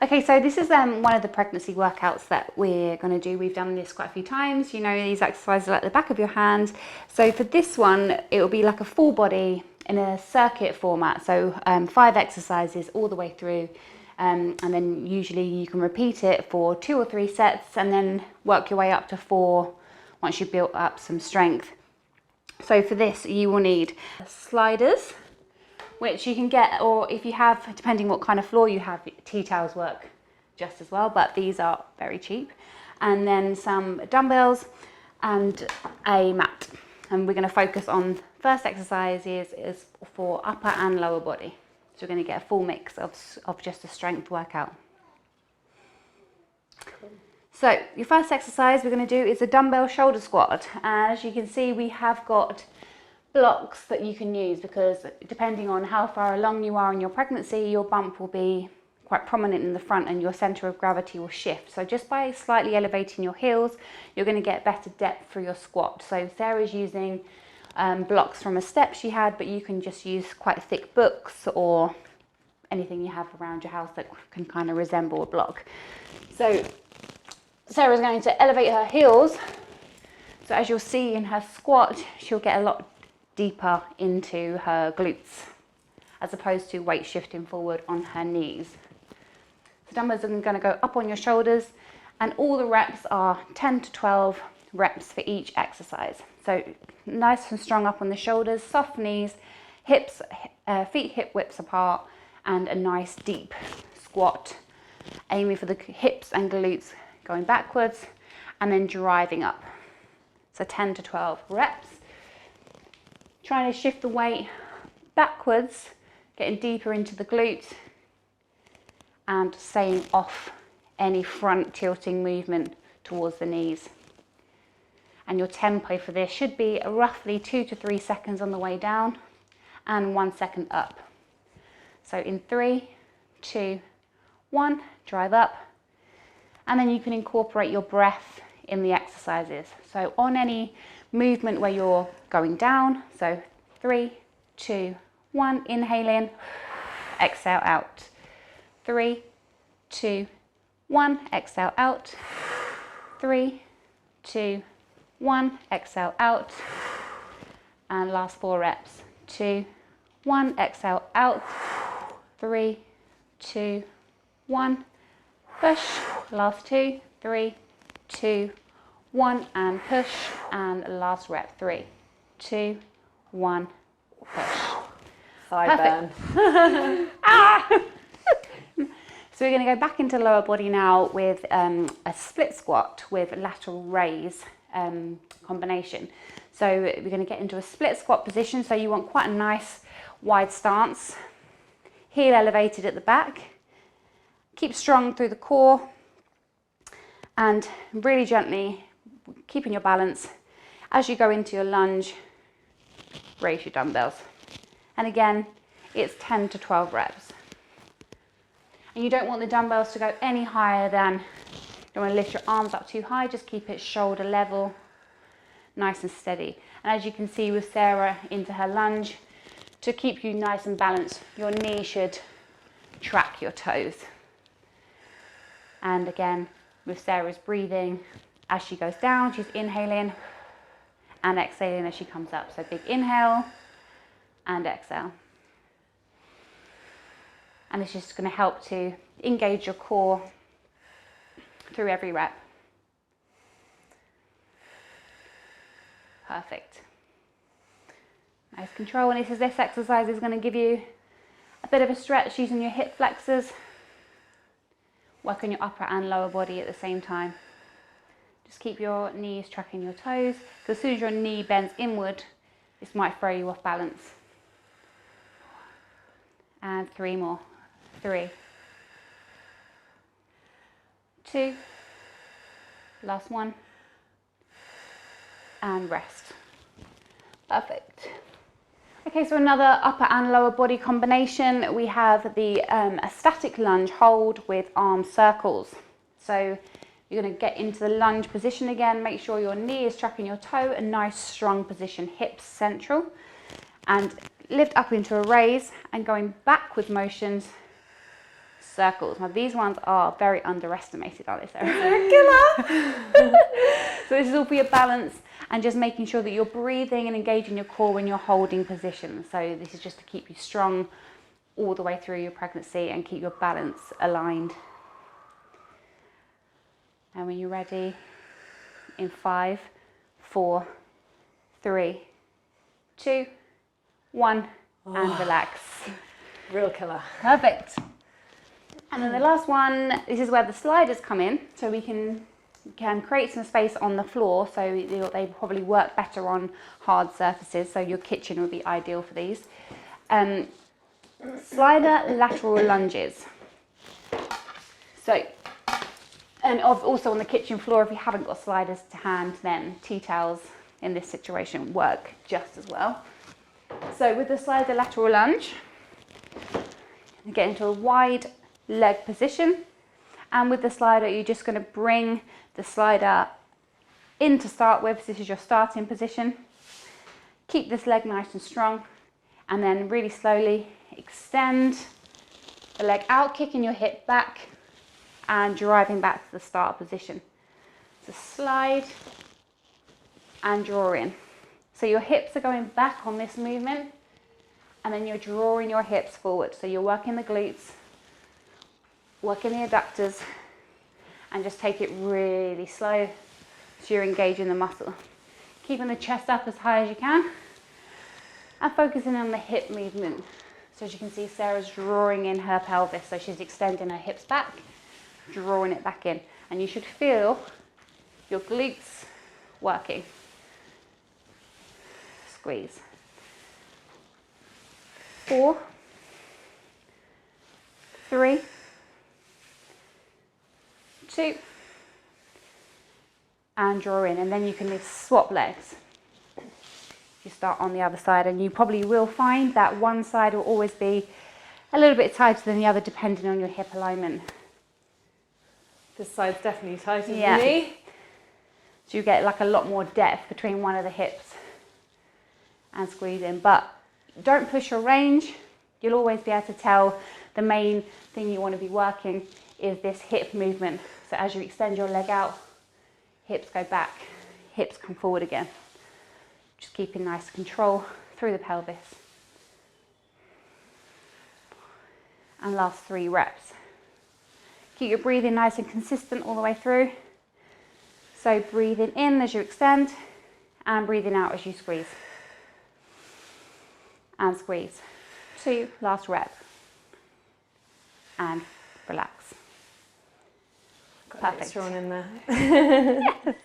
Okay, so this is one of the pregnancy workouts that we're going to do. We've done this quite a few times. You know, these exercises are at the back of your hand. So for this one, it will be like a full body in a circuit format. So 5 exercises all the way through. And then usually you can repeat it for 2 or 3 sets and then work your way up to 4 once you've built up some strength. So for this, you will need sliders, which you can get, or if you have, depending what kind of floor you have, tea towels work just as well, but these are very cheap. And then some dumbbells and a mat. And we're going to focus on first exercise is for upper and lower body. So we're going to get a full mix of just a strength workout. Cool. So your first exercise we're going to do is a dumbbell shoulder squat. And as you can see, we have got blocks that you can use, because depending on how far along you are in your pregnancy, your bump will be quite prominent in the front and your center of gravity will shift. So just by slightly elevating your heels, you're going to get better depth for your squat. So Sarah's using blocks from a step she had, but you can just use quite thick books or anything you have around your house that can kind of resemble a block. So Sarah's going to elevate her heels. So as you'll see in her squat, she'll get a lot deeper into her glutes, as opposed to weight shifting forward on her knees. The dumbbells are going to go up on your shoulders, and all the reps are 10 to 12 reps for each exercise. So nice and strong up on the shoulders, soft knees, hips, feet hip widths apart, and a nice deep squat, aiming for the hips and glutes going backwards and then driving up. So 10 to 12 reps. Trying to shift the weight backwards, getting deeper into the glutes and staying off any front tilting movement towards the knees. And your tempo for this should be roughly 2 to 3 seconds on the way down and 1 second up. So in 3, 2, 1, drive up. And then you can incorporate your breath in the exercises. So on any movement where you're going down, so 3, 2, 1, inhale in, exhale out. 3, 2, 1, exhale out. 3, 2, 1, exhale out. And last 4 reps. 2, 1, exhale out. 3, 2, 1, push. Last 2, 3, 2, 1, and push. And last rep. 3, 2, 1, push. Side burn. So we're going to go back into lower body now with a split squat with lateral raise combination. So we're going to get into a split squat position. So you want quite a nice wide stance, heel elevated at the back. Keep strong through the core and really gently keeping your balance. As you go into your lunge, raise your dumbbells. And again, it's 10 to 12 reps. And you don't want the dumbbells to go any higher than, you don't want to lift your arms up too high, just keep it shoulder level, nice and steady. And as you can see with Sarah into her lunge, to keep you nice and balanced, your knee should track your toes. And again, with Sarah's breathing, as she goes down, she's inhaling and exhaling as she comes up. So big inhale and exhale. And it's just going to help to engage your core through every rep. Perfect. Nice control. And this exercise is going to give you a bit of a stretch using your hip flexors. Work on your upper and lower body at the same time. Just keep your knees tracking your toes, because as soon as your knee bends inward, this might throw you off balance. And 3 more. 3, 2, last 1, and rest. Perfect. Okay, so another upper and lower body combination. We have the a static lunge hold with arm circles. So you're going to get into the lunge position again. Make sure your knee is tracking your toe, a nice strong position, hips central, and lift up into a raise and going backwards motions, circles. Now these ones are very underestimated, aren't they, Sarah? Killer. So this is all for your balance and just making sure that you're breathing and engaging your core when you're holding position. So this is just to keep you strong all the way through your pregnancy and keep your balance aligned. And when you're ready, in 5, 4, 3, 2, 1, and relax. Real killer. Perfect. And then the last one, this is where the sliders come in. So we can create some space on the floor, so they probably work better on hard surfaces. So your kitchen would be ideal for these. Slider lateral lunges. So, and also on the kitchen floor, if you haven't got sliders to hand, then tea towels in this situation work just as well. So with the slider lateral lunge, you get into a wide leg position, and with the slider you're just going to bring the slider in to start with. This is your starting position. Keep this leg nice and strong, and then really slowly extend the leg out, kicking your hip back and driving back to the start position. So slide and draw in. So your hips are going back on this movement, and then you're drawing your hips forward. So you're working the glutes, working the adductors, and just take it really slow so you're engaging the muscle. Keeping the chest up as high as you can and focusing on the hip movement. So as you can see, Sarah's drawing in her pelvis, so she's extending her hips back, drawing it back in, and you should feel your glutes working. Squeeze. 4, 3, 2, and draw in, and then you can swap legs. You start on the other side, and you probably will find that one side will always be a little bit tighter than the other depending on your hip alignment. This side's definitely tighter than Yeah. me. So you get like a lot more depth between one of the hips and squeeze in, but don't push your range. You'll always be able to tell the main thing you want to be working is this hip movement. So as you extend your leg out, hips go back, hips come forward again. Just keeping nice control through the pelvis. And last 3 reps. Keep your breathing nice and consistent all the way through. So breathing in as you extend and breathing out as you squeeze. And squeeze. 2, last rep. And relax. Got Perfect. extra one in there. Yes.